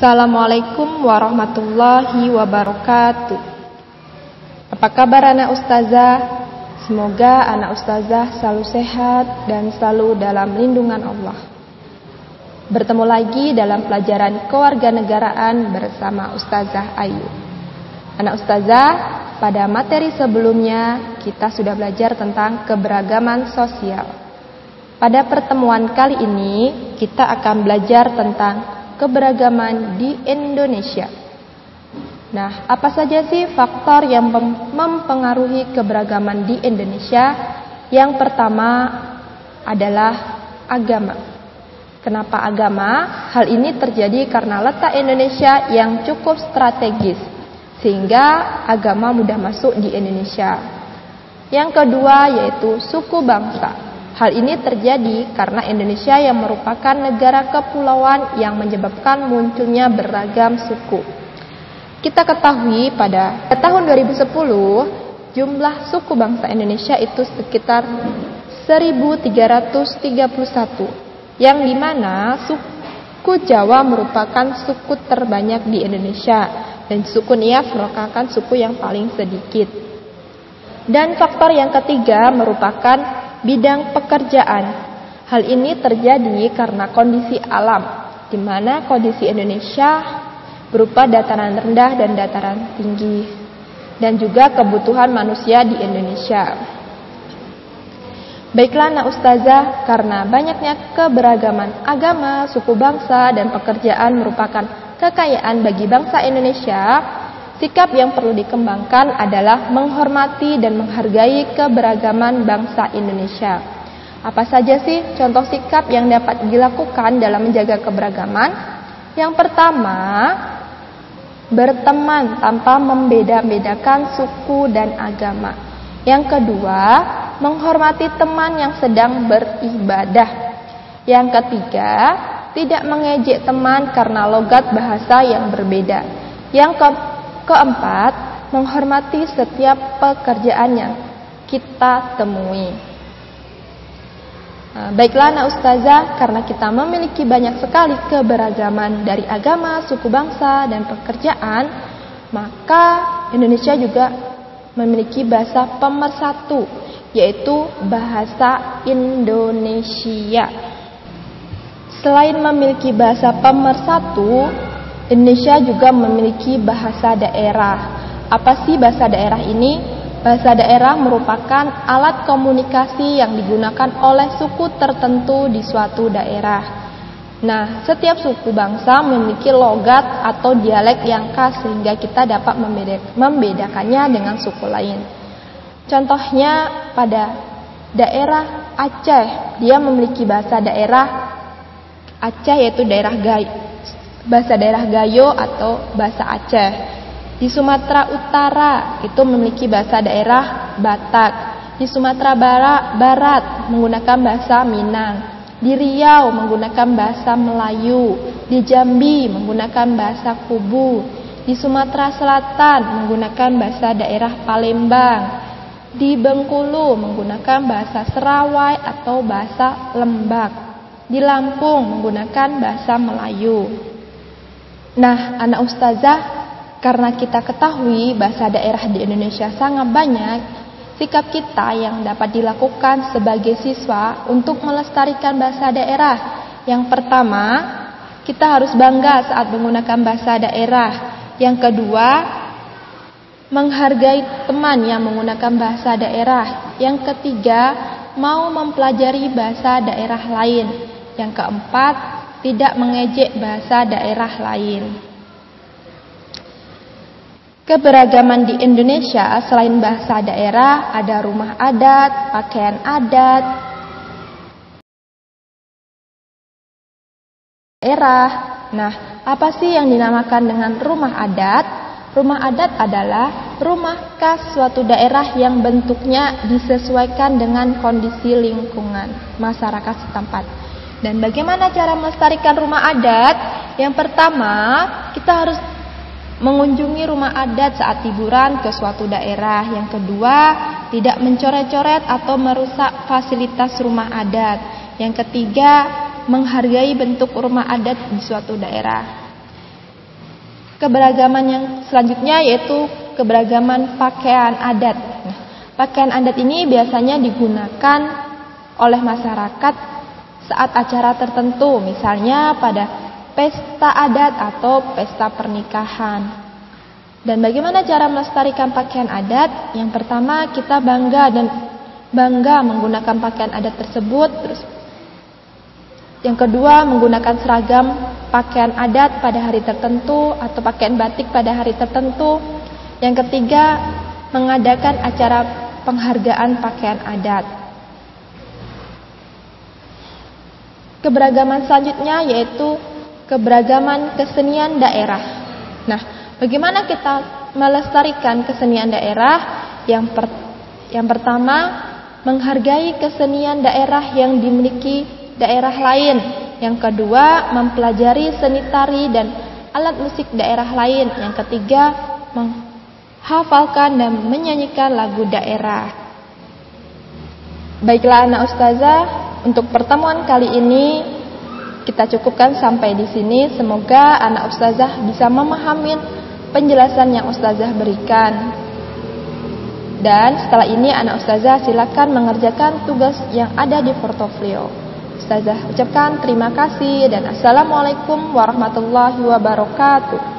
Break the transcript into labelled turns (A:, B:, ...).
A: Assalamualaikum warahmatullahi wabarakatuh. Apa kabar anak ustazah? Semoga anak ustazah selalu sehat dan selalu dalam lindungan Allah. Bertemu lagi dalam pelajaran kewarganegaraan bersama Ustazah Ayu. Anak ustazah, pada materi sebelumnya kita sudah belajar tentang keberagaman sosial. Pada pertemuan kali ini kita akan belajar tentang keberagaman di Indonesia. Nah, apa saja sih faktor yang mempengaruhi keberagaman di Indonesia? Yang pertama adalah agama. Kenapa agama? Hal ini terjadi karena letak Indonesia yang cukup strategis, sehingga agama mudah masuk di Indonesia. Yang kedua yaitu suku bangsa. Hal ini terjadi karena Indonesia yang merupakan negara kepulauan yang menyebabkan munculnya beragam suku. Kita ketahui pada tahun 2010 jumlah suku bangsa Indonesia itu sekitar 1331, yang dimana suku Jawa merupakan suku terbanyak di Indonesia dan suku Nias merupakan suku yang paling sedikit. Dan faktor yang ketiga merupakan bidang pekerjaan. Hal ini terjadi karena kondisi alam, di mana kondisi Indonesia berupa dataran rendah dan dataran tinggi, dan juga kebutuhan manusia di Indonesia. Baiklah anak ustazah, karena banyaknya keberagaman agama, suku bangsa, dan pekerjaan merupakan kekayaan bagi bangsa Indonesia, sikap yang perlu dikembangkan adalah menghormati dan menghargai keberagaman bangsa Indonesia. Apa saja sih contoh sikap yang dapat dilakukan dalam menjaga keberagaman? Yang pertama, berteman tanpa membeda-bedakan suku dan agama. Yang kedua, menghormati teman yang sedang beribadah. Yang ketiga, tidak mengejek teman karena logat bahasa yang berbeda. Yang keempat, menghormati setiap pekerjaan yang kita temui. Baiklah anak ustazah, karena kita memiliki banyak sekali keberagaman dari agama, suku bangsa, dan pekerjaan, maka Indonesia juga memiliki bahasa pemersatu, yaitu bahasa Indonesia. Selain memiliki bahasa pemersatu, Indonesia juga memiliki bahasa daerah. Apa sih bahasa daerah ini? Bahasa daerah merupakan alat komunikasi yang digunakan oleh suku tertentu di suatu daerah. Nah, setiap suku bangsa memiliki logat atau dialek yang khas sehingga kita dapat membedakannya dengan suku lain. Contohnya pada daerah Aceh, dia memiliki bahasa daerah Aceh yaitu bahasa daerah Gayo atau bahasa Aceh. Di Sumatera Utara itu memiliki bahasa daerah Batak. Di Sumatera Barat menggunakan bahasa Minang. Di Riau menggunakan bahasa Melayu. Di Jambi menggunakan bahasa Kubu. Di Sumatera Selatan menggunakan bahasa daerah Palembang. Di Bengkulu menggunakan bahasa Serawai atau bahasa Lembak. Di Lampung menggunakan bahasa Melayu. Nah, anak ustazah, karena kita ketahui bahasa daerah di Indonesia sangat banyak, sikap kita yang dapat dilakukan sebagai siswa untuk melestarikan bahasa daerah. Yang pertama, kita harus bangga saat menggunakan bahasa daerah. Yang kedua, menghargai teman yang menggunakan bahasa daerah. Yang ketiga, mau mempelajari bahasa daerah lain. Yang keempat, tidak mengejek bahasa daerah lain. Keberagaman di Indonesia selain bahasa daerah, ada rumah adat, pakaian adat, daerah. Nah, apa sih yang dinamakan dengan rumah adat? Rumah adat adalah rumah khas suatu daerah yang bentuknya disesuaikan dengan kondisi lingkungan masyarakat setempat. Dan bagaimana cara melestarikan rumah adat? Yang pertama, kita harus mengunjungi rumah adat saat liburan ke suatu daerah. Yang kedua, tidak mencoret-coret atau merusak fasilitas rumah adat. Yang ketiga, menghargai bentuk rumah adat di suatu daerah. keberagaman yang selanjutnya yaitu keberagaman pakaian adat. Nah, pakaian adat ini biasanya digunakan oleh masyarakat saat acara tertentu, misalnya pada pesta adat atau pesta pernikahan. Dan bagaimana cara melestarikan pakaian adat? Yang pertama, kita bangga menggunakan pakaian adat tersebut. Terus yang kedua, menggunakan seragam pakaian adat pada hari tertentu atau pakaian batik pada hari tertentu. Yang ketiga, mengadakan acara penghargaan pakaian adat. Keberagaman selanjutnya yaitu keberagaman kesenian daerah. Nah, bagaimana kita melestarikan kesenian daerah? Yang pertama, menghargai kesenian daerah yang dimiliki daerah lain. Yang kedua, mempelajari seni tari dan alat musik daerah lain. Yang ketiga, menghafalkan dan menyanyikan lagu daerah. Baiklah anak ustazah, untuk pertemuan kali ini kita cukupkan sampai di sini. Semoga anak ustazah bisa memahami penjelasan yang ustazah berikan. Dan setelah ini anak ustazah silakan mengerjakan tugas yang ada di portofolio. Ustazah ucapkan terima kasih dan assalamualaikum warahmatullahi wabarakatuh.